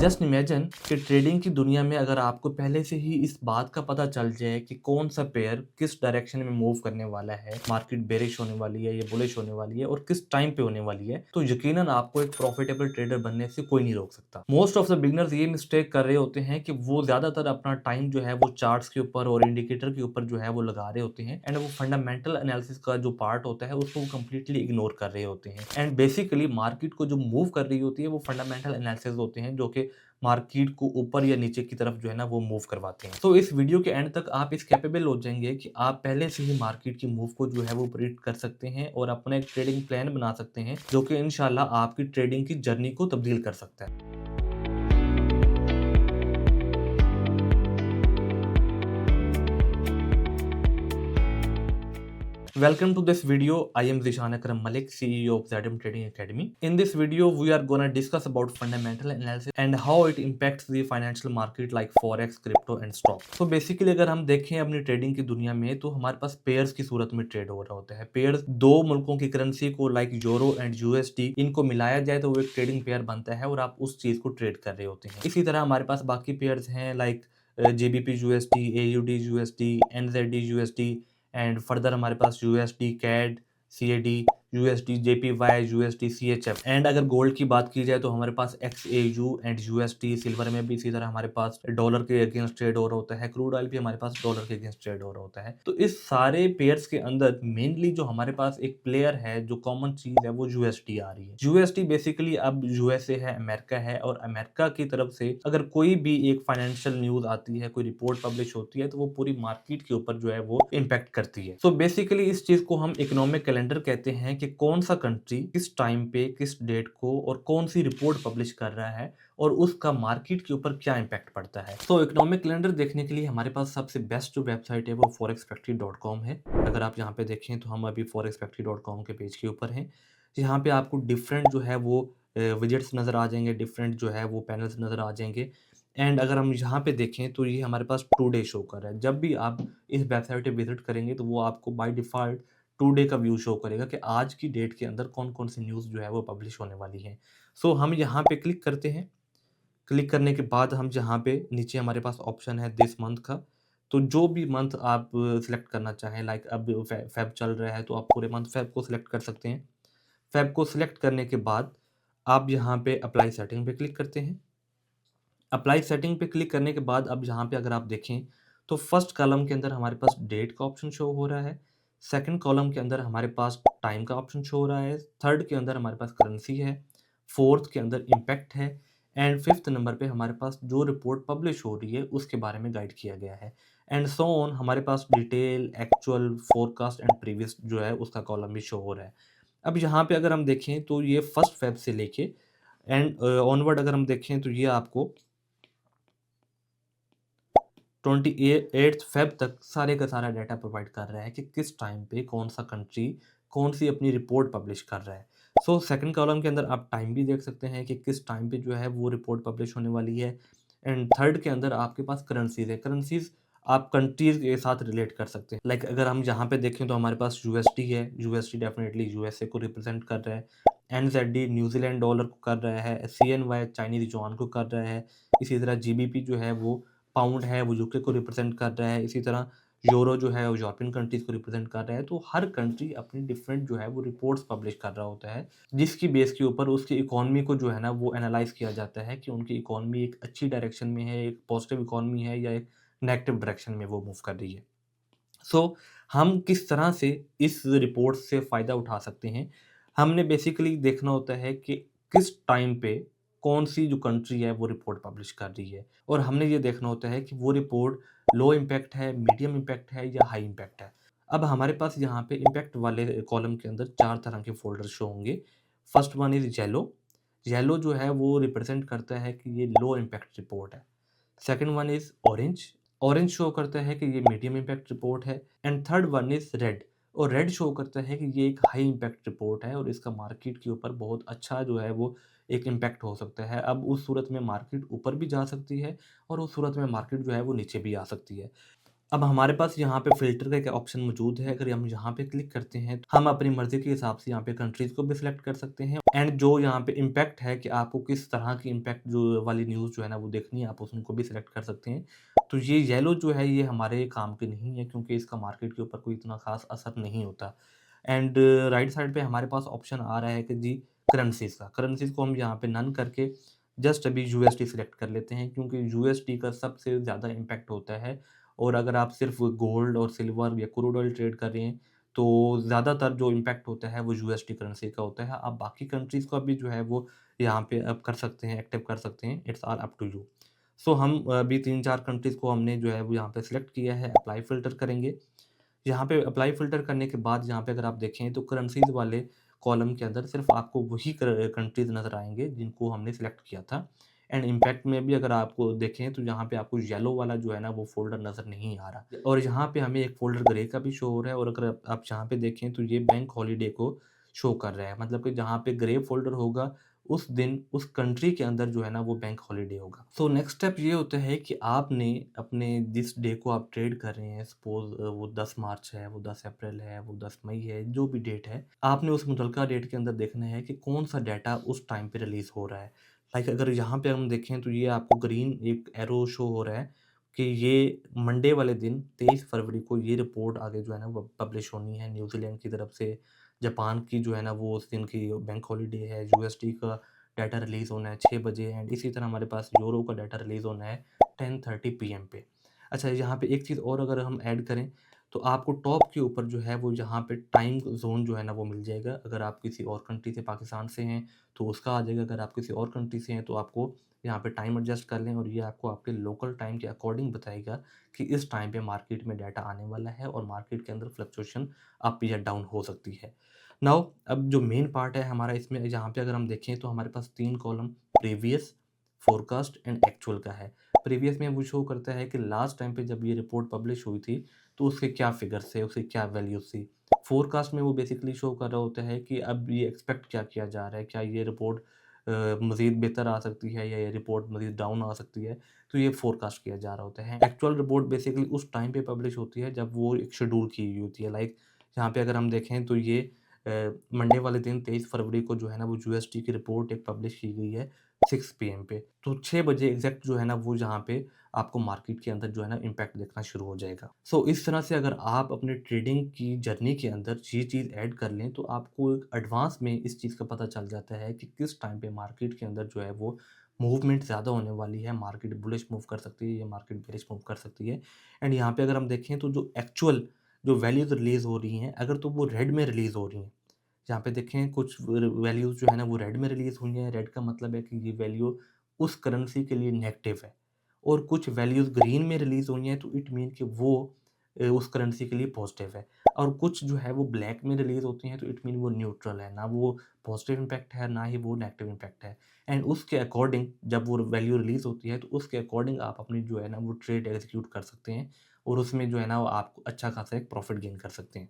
Just imagine कि trading की दुनिया में अगर आपको पहले से ही इस बात का पता चल जाए कि कौन सा पेयर किस डायरेक्शन में मूव करने वाला है, मार्केट बेरिश होने वाली है या बुलिश होने वाली है और किस टाइम पे होने वाली है, तो यकीनन आपको एक प्रॉफिटेबल ट्रेडर बनने से कोई नहीं रोक सकता। मोस्ट ऑफ द बिगनर्स ये मिस्टेक कर रहे होते हैं कि वो ज्यादातर अपना टाइम जो है वो चार्ट्स के ऊपर और इंडिकेटर के ऊपर जो है वो लगा रहे होते हैं एंड वो फंडामेंटल एनालिसिस का जो पार्ट होता है उसको वो कंप्लीटली इग्नोर कर रहे होते हैं। एंड बेसिकली मार्केट को जो मूव कर रही होती है वो फंडामेंटल एनालिसिस होते हैं जो कि मार्केट को ऊपर या नीचे की तरफ जो है ना वो मूव करवाते हैं। तो इस वीडियो के एंड तक आप इस कैपेबल हो जाएंगे कि आप पहले से ही मार्केट की मूव को जो है वो प्रिडिक्ट कर सकते हैं और अपना एक ट्रेडिंग प्लान बना सकते हैं जो कि इंशाल्लाह आपकी ट्रेडिंग की जर्नी को तब्दील कर सकता है। Welcome to this video. I am Zishan Akram Malik, CEO of Zadim Trading Academy. In this video, we are gonna discuss about fundamental analysis and how it impacts the financial market like forex, crypto and stock. So basically अगर हम देखें अपनी trading की दुनिया में तो हमारे पास pairs की सूरत में ट्रेड हो रहा होता है। पेयर्स दो मुल्कों की करेंसी को लाइक यूरो एंड यूएसडी इनको मिलाया जाए तो वो एक ट्रेडिंग पेयर बनता है और आप उस चीज को ट्रेड कर रहे होते हैं। इसी तरह हमारे पास बाकी पेयर्स हैं like GBP USD, AUD USD, NZD USD and further हमारे पास USD CAD, CAD, USD JPY, USD CHF. And अगर गोल्ड की बात की जाए तो हमारे पास एक्सएयू एंड यूएसडी, सिल्वर में भी इसी तरह हमारे पास डॉलर के अगेंस्ट ट्रेड हो रहा होता है, क्रूड ऑयल भी हमारे पास डॉलर के अगेंस्ट ट्रेड हो रहा होता है। तो इस सारे पेयर्स के अंदर मेनली जो हमारे पास एक प्लेयर है, जो कॉमन चीज है, वो यूएसडी आ रही है। यूएसडी बेसिकली अब यूएसए है, अमेरिका है, और अमेरिका की तरफ से अगर कोई भी एक फाइनेंशियल न्यूज आती है, कोई रिपोर्ट पब्लिश होती है, तो वो पूरी मार्केट के ऊपर जो है वो इम्पैक्ट करती है। सो बेसिकली इस चीज को हम इकोनॉमिक कैलेंडर कहते हैं कि कौन सा कंट्री किस टाइम पे किस डेट को और कौन सी रिपोर्ट पब्लिश कर रहा है और उसका मार्केट के ऊपर क्या इम्पैक्ट पड़ता है। तो इकोनॉमिक कैलेंडर देखने के लिए हमारे पास सबसे बेस्ट जो वेबसाइट है वो forexfactory.com है। अगर आप यहाँ पे देखें तो हम अभी forexfactory.com के पेज के ऊपर हैं। यहाँ पे आपको डिफरेंट जो है वो विजेट्स नज़र आ जाएंगे, डिफरेंट जो है वो पैनल्स नज़र आ जाएंगे। एंड अगर हम यहाँ पे देखें तो ये हमारे पास टुडे शो कर रहा है। जब भी आप इस वेबसाइट पे विजिट करेंगे तो वो आपको बाय डिफ़ॉल्ट टुडे का व्यू शो करेगा कि आज की डेट के अंदर कौन-कौन सी न्यूज़ जो है वो पब्लिश होने वाली है। सो हम यहाँ पे क्लिक करते हैं। क्लिक करने के बाद हम जहाँ पे नीचे हमारे पास ऑप्शन है दिस मंथ का, तो जो भी मंथ आप सिलेक्ट करना चाहें, लाइक अब फ़ेब चल रहा है तो आप पूरे मंथ फ़ेब को सिलेक्ट कर सकते हैं। फ़ेब को सिलेक्ट करने के बाद आप यहाँ पे अप्लाई सेटिंग पे क्लिक करते हैं। अप्लाई सेटिंग पे क्लिक करने के बाद अब यहाँ पे अगर आप देखें तो फर्स्ट कॉलम के अंदर हमारे पास डेट का ऑप्शन शो हो रहा है, सेकंड कॉलम के अंदर हमारे पास टाइम का ऑप्शन शो हो रहा है, थर्ड के अंदर हमारे पास करेंसी है, फोर्थ के अंदर इम्पैक्ट है एंड फिफ्थ नंबर पे हमारे पास जो रिपोर्ट पब्लिश हो रही है उसके बारे में गाइड किया गया है। एंड सो ऑन हमारे पास detail, actual, forecast and previous जो है उसका कॉलम भी शो हो रहा है। अब यहाँ पे अगर हम देखें तो ये फर्स्ट फेब से लेके एंड ऑनवर्ड अगर हम देखें तो ये आपको 28 फेब तक सारे का सारा डाटा प्रोवाइड कर रहा है कि किस टाइम पे कौन सा कंट्री कौन सी अपनी रिपोर्ट पब्लिश कर रहा है। सो सेकंड कॉलम के अंदर आप टाइम भी देख सकते हैं कि किस टाइम पे जो है वो रिपोर्ट पब्लिश होने वाली है। एंड थर्ड के अंदर आपके पास करेंसीज है। करेंसीज आप कंट्रीज के साथ रिलेट कर सकते हैं। लाइक अगर हम यहाँ पे देखें तो हमारे पास यूएसडी है, यूएसडी डेफिनेटली यूएसए को रिप्रेजेंट कर रहा है, एनजेडी न्यूजीलैंड डॉलर को कर रहा है, सीएनवाई चाइनीज युआन को कर रहा है, इसी तरह जीबीपी जो है वो पाउंड है वो यूके को रिप्रेजेंट कर रहा है, इसी तरह यूरो जो है वो यूरोपियन कंट्रीज़ को रिप्रेजेंट कर रहा है। तो हर कंट्री अपनी डिफरेंट जो है वो रिपोर्ट्स पब्लिश कर रहा होता है, जिसकी बेस के ऊपर उसकी इकोनॉमी को जो है ना वो एनालाइज़ किया जाता है कि उनकी इकोनॉमी एक अच्छी डायरेक्शन में है, एक पॉजिटिव इकोनॉमी है या एक नेगेटिव डायरेक्शन में वो मूव कर रही है। सो हम किस तरह से इस रिपोर्ट से फ़ायदा उठा सकते हैं, हमने बेसिकली देखना होता है कि किस टाइम पे कौन-सी जो कंट्री है वो रिपोर्ट पब्लिश कर रही है और हमने ये देखना होता है कि वो रिपोर्ट लो इम्पैक्ट है, मीडियम इम्पैक्ट है या हाई इम्पैक्ट है। अब हमारे पास यहाँ पे इम्पैक्ट वाले कॉलम के अंदर 4 तरह के फ़ोल्डर शो होंगे। First one is yellow. Yellow जो है वो रिप्रेज़ेंट करता है कि ये लो इम्पैक्ट रिपोर्ट है। Second one is orange. Orange show करता है कि ये मीडियम इम्पैक्ट रिपोर्ट है and third one is red, और रेड शो करता है कि ये एक हाई इम्पैक्ट रिपोर्ट है और इसका मार्केट के ऊपर बहुत अच्छा जो है वो एक इम्पैक्ट हो सकता है। अब उस सूरत में मार्केट ऊपर भी जा सकती है और उस सूरत में मार्केट जो है वो नीचे भी आ सकती है। अब हमारे पास यहाँ पे फ़िल्टर का एक ऑप्शन मौजूद है, अगर हम यहाँ पे क्लिक करते हैं, तो हम अपनी मर्ज़ी के हिसाब से यहाँ पे कंट्रीज़ को भी सिलेक्ट कर सकते हैं एंड जो यहाँ पे इम्पैक्ट है कि आपको किस तरह की इम्पैक्ट जो वाली न्यूज़ जो है ना वो देखनी है, आप उनको भी सिलेक्ट कर सकते हैं। तो ये येलो जो है ये हमारे काम की नहीं है क्योंकि इसका मार्केट के ऊपर कोई इतना ख़ास असर नहीं होता। एंड राइट साइड पे हमारे पास ऑप्शन आ रहा है कि जी करेंसीज़ का, करेंसीज़ को हम यहाँ पे नन करके जस्ट अभी यूएसडी सिलेक्ट कर लेते हैं क्योंकि यूएसडी का सबसे ज़्यादा इम्पैक्ट होता है और अगर आप सिर्फ़ गोल्ड और सिल्वर या क्रूड ऑयल ट्रेड कर रहे हैं, तो ज़्यादातर जो इम्पैक्ट होता है वो यूएसडी करेंसी का होता है। आप बाकी कंट्रीज़ का भी जो है वो यहाँ पे अब कर सकते हैं, एक्टिव कर सकते हैं, it's all up to you. So हम अभी 3-4 कंट्रीज़ को हमने जो है वो यहाँ पे सिलेक्ट किया है, अप्लाई फ़िल्टर करेंगे। यहाँ पे अप्लाई फ़िल्टर करने के बाद यहाँ पे अगर आप देखें तो करेंसीज़ वाले कॉलम के अंदर सिर्फ़ आपको वही कंट्रीज़ नज़र आएँगे जिनको हमने सिलेक्ट किया था। एंड इम्पैक्ट में भी अगर आपको देखें तो यहाँ पे आपको येलो वाला जो है ना वो फ़ोल्डर नज़र नहीं आ रहा और यहाँ पे हमें एक फ़ोल्डर ग्रे का भी शो हो रहा है और अगर आप यहाँ पे देखें तो ये बैंक हॉलिडे को शो कर रहा है। मतलब कि जहाँ पे ग्रे फ़ोल्डर होगा उस दिन उस कंट्री के अंदर जो है ना वो बैंक हॉलिडे होगा। सो नेक्स्ट स्टेप ये होता है कि आपने अपने जिस डे को आप ट्रेड कर रहे हैं सपोज़ वो 10 मार्च है, वो 10 अप्रैल है, वो 10 मई है, जो भी डेट है, आपने उस मुतल्लिका डेट के अंदर देखना है कि कौन-सा डाटा उस टाइम पे रिलीज़ हो रहा है। लाइक अगर यहाँ पे हम देखें तो ये आपको ग्रीन एक एरो शो हो रहा है कि ये मंडे वाले दिन 23 फरवरी को ये रिपोर्ट आगे जो है ना वो पब्लिश होनी है न्यूज़ीलैंड की तरफ से, जापान की जो है ना वो उस दिन की बैंक हॉलिडे है, यूएसडी का डाटा रिलीज़ होना है 6 बजे एंड इसी तरह हमारे पास यूरो का डाटा रिलीज़ होना है 10:30 पीएम पे। अच्छा यहाँ पे एक चीज़ और अगर हम ऐड करें, तो आपको टॉप के ऊपर जो है वो यहाँ पे टाइम ज़ोन जो है ना वो मिल जाएगा। अगर आप किसी और कंट्री से पाकिस्तान से हैं, तो उसका आ जाएगा, अगर आप किसी और कंट्री से हैं तो आपको यहाँ पे टाइम एडजस्ट कर लें और ये आपको आपके लोकल टाइम के अकॉर्डिंग बताएगा कि इस टाइम पे मार्केट में डाटा आने वाला है और मार्केट के अंदर फ्लक्चुएशन अप या डाउन हो सकती है। नाउ अब जो मेन पार्ट है हमारा इसमें यहाँ पे अगर हम देखें तो हमारे पास 3 column previous, forecast and actual का है। प्रीवियस में वो शो करता है कि लास्ट टाइम पे जब ये रिपोर्ट पब्लिश हुई थी, तो उसके क्या फिगर्स थे, उसकी क्या वैल्यूज़ थी। फोरकास्ट में वो बेसिकली शो कर रहा होता है कि अब ये एक्सपेक्ट क्या किया जा रहा है, क्या ये रिपोर्ट मज़ीद बेहतर आ सकती है या ये रिपोर्ट मज़ीद डाउन आ सकती है, तो ये फोरकास्ट किया जा रहा होता है। एक्चुअल रिपोर्ट बेसिकली उस टाइम पे पब्लिश होती है जब वो एक शेड्यूल की हुई होती है। लाइक यहाँ पे अगर हम देखें तो ये मंडे वाले दिन 23 फरवरी को जो है ना वो यूएसडी की रिपोर्ट एक पब्लिश की गई है 6 पीएम पे। तो 6 बजे एग्ज़ैक्ट जो है ना वो यहाँ पे आपको मार्केट के अंदर जो है ना इम्पैक्ट दिखना शुरू हो जाएगा। सो इस तरह से अगर आप अपने ट्रेडिंग की जर्नी के अंदर ये चीज़ ऐड कर लें तो आपको एक एडवांस में इस चीज़ का पता चल जाता है कि किस टाइम पे मार्केट के अंदर जो है वो मूवमेंट ज़्यादा होने वाली है, मार्केट बुलिश मूव कर सकती है या मार्केट बेरिश मूव कर सकती है। एंड यहाँ पे अगर हम देखें तो जो एक्चुअल जो वैल्यूज़ रिलीज़ हो रही हैं, अगर तो वो रेड में रिलीज़ हो रही हैं, यहाँ पे देखें कुछ वैल्यूज़ जो है ना वो रेड में रिलीज़ हुई हैं। रेड का मतलब है कि ये वैल्यू उस करेंसी के लिए नेगेटिव है और कुछ वैल्यूज़ ग्रीन में रिलीज़ हुई हैं तो इट मीन कि वो उस करेंसी के लिए पॉज़िटिव है और कुछ जो है वो ब्लैक में रिलीज़ होती हैं तो इट मीन वो न्यूट्रल है, ना वो पॉज़िटिव इम्पैक्ट है, ना ही वो नेगेटिव इम्पैक्ट है। एंड उसके अकॉर्डिंग जब वो वैल्यू रिलीज़ होती है तो उसके अकॉर्डिंग आप अपनी जो है ना वो ट्रेड एग्ज़ीक्यूट कर सकते हैं और उसमें जो है ना वो आप अच्छा खासा एक प्रॉफ़िट गेन कर सकते हैं।